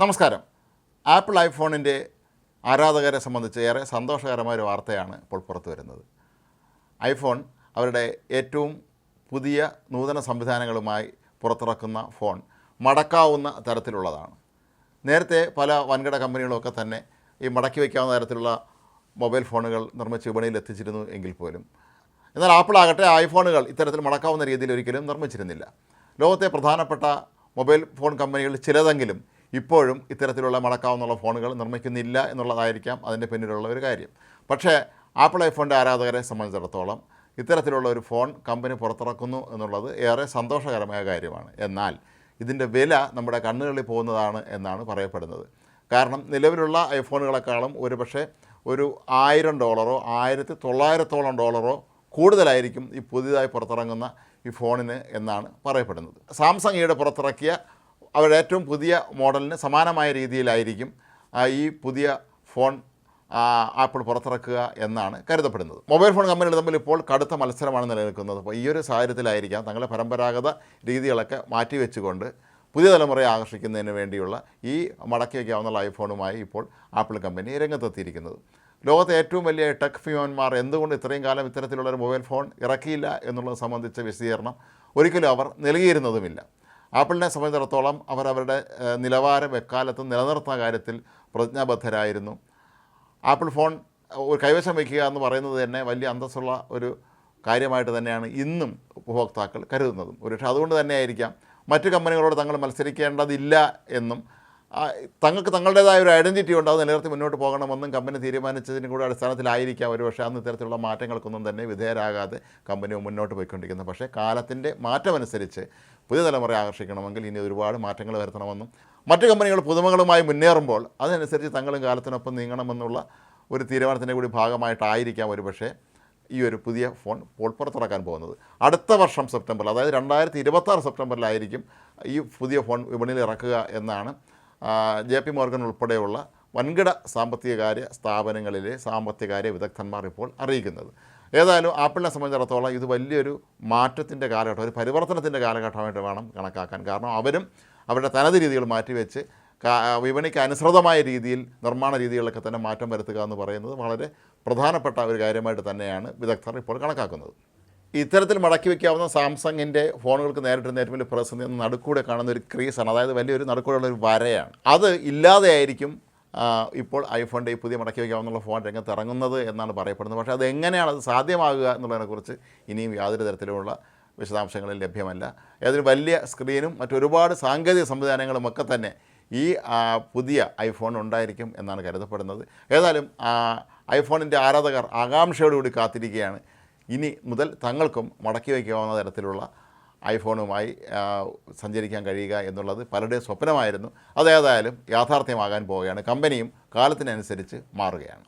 നമസ്കാരം. ആപ്പിൾ ഐഫോണിൻ്റെ ആരാധകരെ സംബന്ധിച്ച് ഏറെ സന്തോഷകരമായ ഒരു വാർത്തയാണ് ഇപ്പോൾ പുറത്തു വരുന്നത്. ഐഫോൺ അവരുടെ ഏറ്റവും പുതിയ നൂതന സംവിധാനങ്ങളുമായി പുറത്തിറക്കുന്ന ഫോൺ മടക്കാവുന്ന തരത്തിലുള്ളതാണ്. നേരത്തെ പല വൻകിട കമ്പനികളുമൊക്കെ തന്നെ ഈ മടക്കി വയ്ക്കാവുന്ന തരത്തിലുള്ള മൊബൈൽ ഫോണുകൾ നിർമ്മിച്ച് വിപണിയിൽ എത്തിച്ചിരുന്നു എങ്കിൽ പോലും, എന്നാൽ ആപ്പിൾ ആകട്ടെ ഐഫോണുകൾ ഇത്തരത്തിൽ മടക്കാവുന്ന രീതിയിൽ ഒരിക്കലും നിർമ്മിച്ചിരുന്നില്ല. ലോകത്തെ പ്രധാനപ്പെട്ട മൊബൈൽ ഫോൺ കമ്പനികളിൽ ചിലതെങ്കിലും ഇപ്പോഴും ഇത്തരത്തിലുള്ള മടക്കാവുന്ന ഫോണുകൾ നിർമ്മിക്കുന്നില്ല എന്നുള്ളതായിരിക്കാം അതിൻ്റെ പിന്നിലുള്ള ഒരു കാര്യം. പക്ഷേ ആപ്പിൾ ഐഫോണിൻ്റെ ആരാധകരെ സംബന്ധിച്ചിടത്തോളം ഇത്തരത്തിലുള്ള ഒരു ഫോൺ കമ്പനി പുറത്തിറക്കുന്നു എന്നുള്ളത് ഏറെ സന്തോഷകരമായ കാര്യമാണ്. എന്നാൽ ഇതിൻ്റെ വില നമ്മുടെ കണ്ണുകളിൽ പോകുന്നതാണ് എന്നാണ് പറയപ്പെടുന്നത്. കാരണം നിലവിലുള്ള ഐഫോണുകളെക്കാളും ഒരുപക്ഷെ ഒരു $1000 $1900 കൂടുതലായിരിക്കും ഈ പുതിയതായി പുറത്തിറങ്ങുന്ന ഈ ഫോണിന് എന്നാണ് പറയപ്പെടുന്നത്. സാംസങ് ഈയിടെ പുറത്തിറക്കിയ അവരുടെ ഏറ്റവും പുതിയ മോഡലിന് സമാനമായ രീതിയിലായിരിക്കും ഈ പുതിയ ഫോൺ ആപ്പിൾ പുറത്തിറക്കുക എന്നാണ് കരുതപ്പെടുന്നത്. മൊബൈൽ ഫോൺ കമ്പനികൾ തമ്മിൽ ഇപ്പോൾ കടുത്ത മത്സരമാണ് നിലനിൽക്കുന്നത്. അപ്പോൾ ഈ ഒരു സാഹചര്യത്തിലായിരിക്കാം തങ്ങളുടെ പരമ്പരാഗത രീതികളൊക്കെ മാറ്റിവെച്ചുകൊണ്ട് പുതിയ തലമുറയെ ആകർഷിക്കുന്നതിന് വേണ്ടിയുള്ള ഈ മടക്കി വയ്ക്കാവുന്ന ഐഫോണുമായി ഇപ്പോൾ ആപ്പിൾ കമ്പനി രംഗത്തെത്തിയിരിക്കുന്നത്. ലോകത്തെ ഏറ്റവും വലിയ ടെക് ഫിയോന്മാർ എന്തുകൊണ്ട് ഇത്രയും കാലം ഇത്തരത്തിലുള്ളൊരു മൊബൈൽ ഫോൺ ഇറക്കിയില്ല എന്നുള്ളത് സംബന്ധിച്ച വിശദീകരണം ഒരിക്കലും അവർ നൽകിയിരുന്നതുമില്ല. ആപ്പിളിനെ സംബന്ധിച്ചിടത്തോളം അവരുടെ നിലവാരം എക്കാലത്തും നിലനിർത്തുന്ന കാര്യത്തിൽ പ്രതിജ്ഞാബദ്ധരായിരുന്നു. ആപ്പിൾ ഫോൺ ഒരു കൈവശം വയ്ക്കുക എന്ന് പറയുന്നത് തന്നെ വലിയ അന്തസ്സുള്ള ഒരു കാര്യമായിട്ട് തന്നെയാണ് ഇന്നും ഉപഭോക്താക്കൾ കരുതുന്നതും. ഒരുപക്ഷെ അതുകൊണ്ട് തന്നെയായിരിക്കാം മറ്റു കമ്പനികളോട് തങ്ങൾ മത്സരിക്കേണ്ടതില്ല എന്നും തങ്ങൾക്ക് തങ്ങളുടേതായ ഒരു ഐഡൻറ്റിറ്റി ഉണ്ട്, അത് നിലനിർത്തി മുന്നോട്ട് പോകണമെന്നും കമ്പനി തീരുമാനിച്ചതിനും കൂടെ അടിസ്ഥാനത്തിലായിരിക്കാം ഒരുപക്ഷെ അന്ന് ഇത്തരത്തിലുള്ള മാറ്റങ്ങൾക്കൊന്നും തന്നെ വിധേയരാകാതെ കമ്പനി മുന്നോട്ട് പോയിക്കൊണ്ടിരിക്കുന്നത്. പക്ഷേ കാലത്തിൻ്റെ മാറ്റമനുസരിച്ച് പുതിയ തലമുറയെ ആകർഷിക്കണമെങ്കിൽ ഇനി ഒരുപാട് മാറ്റങ്ങൾ വരുത്തണമെന്നും മറ്റു കമ്പനികൾ പുതുമകളുമായി മുന്നേറുമ്പോൾ അതനുസരിച്ച് തങ്ങളും കാലത്തിനൊപ്പം നീങ്ങണമെന്നുള്ള ഒരു തീരുമാനത്തിൻ്റെ കൂടി ഭാഗമായിട്ടായിരിക്കാം ഒരുപക്ഷെ ഈ ഒരു പുതിയ ഫോൺ പുറത്തിറക്കാൻ പോകുന്നത്. അടുത്ത വർഷം സെപ്റ്റംബറിൽ, അതായത് 2026 സെപ്റ്റംബറിലായിരിക്കും ഈ പുതിയ ഫോൺ വിപണിയിൽ ഇറക്കുക എന്നാണ് JP മോർഗൻ ഉൾപ്പെടെയുള്ള വൻകിട സാമ്പത്തികകാര്യ സ്ഥാപനങ്ങളിലെ സാമ്പത്തികകാര്യ വിദഗ്ധന്മാർ ഇപ്പോൾ അറിയിക്കുന്നത്. ഏതായാലും ആപ്പിളിനെ സംബന്ധിച്ചിടത്തോളം ഇത് വലിയൊരു മാറ്റത്തിൻ്റെ കാലഘട്ടം, ഒരു പരിവർത്തനത്തിൻ്റെ കാലഘട്ടമായിട്ട് വേണം കണക്കാക്കാൻ. കാരണം അവരും അവരുടെ തനത് രീതികൾ മാറ്റിവെച്ച് വിപണിക്ക് അനുസൃതമായ രീതിയിൽ നിർമ്മാണ രീതികളിലൊക്കെ തന്നെ മാറ്റം വരുത്തുക എന്ന് പറയുന്നത് വളരെ പ്രധാനപ്പെട്ട ഒരു കാര്യമായിട്ട് തന്നെയാണ് വിദഗ്ധർ ഇപ്പോൾ കണക്കാക്കുന്നത്. ഇത്തരത്തിൽ മടക്കി വയ്ക്കാവുന്ന സാംസങ്ങിൻ്റെ ഫോണുകൾക്ക് നേരിട്ടുന്ന ഏറ്റവും വലിയ പ്രതിസന്ധി നടുക്കൂടെ കാണുന്ന ഒരു ക്രീസാണ്, അതായത് വലിയൊരു നടുക്കൂടെയുള്ളൊരു വരയാണ്. അത് ഇല്ലാതെയായിരിക്കും ഇപ്പോൾ ഐഫോണിൻ്റെ ഈ പുതിയ മടക്കി വയ്ക്കാവുന്ന ഫോൺ രംഗത്ത് ഇറങ്ങുന്നത് എന്നാണ് പറയപ്പെടുന്നത്. പക്ഷേ അത് എങ്ങനെയാണ് അത് സാധ്യമാകുക എന്നുള്ളതിനെക്കുറിച്ച് ഇനിയും യാതൊരു തരത്തിലുമുള്ള വിശദാംശങ്ങളിൽ ലഭ്യമല്ല. ഏതൊരു വലിയ സ്ക്രീനും മറ്റൊരുപാട് സാങ്കേതിക സംവിധാനങ്ങളുമൊക്കെ തന്നെ ഈ പുതിയ ഐഫോൺ ഉണ്ടായിരിക്കും എന്നാണ് കരുതപ്പെടുന്നത്. ഏതായാലും ഐഫോണിൻ്റെ ആരാധകർ ആകാംക്ഷയോടുകൂടി കാത്തിരിക്കുകയാണ്. ഇനി മുതൽ തങ്ങൾക്കും മടക്കി വയ്ക്കാവുന്ന തരത്തിലുള്ള ഐഫോണുമായി സഞ്ചരിക്കാൻ കഴിയുക എന്നുള്ളത് പലരുടെയും സ്വപ്നമായിരുന്നു. അതേതായാലും യാഥാർത്ഥ്യമാകാൻ പോവുകയാണ്. കമ്പനിയും കാലത്തിനനുസരിച്ച് മാറുകയാണ്.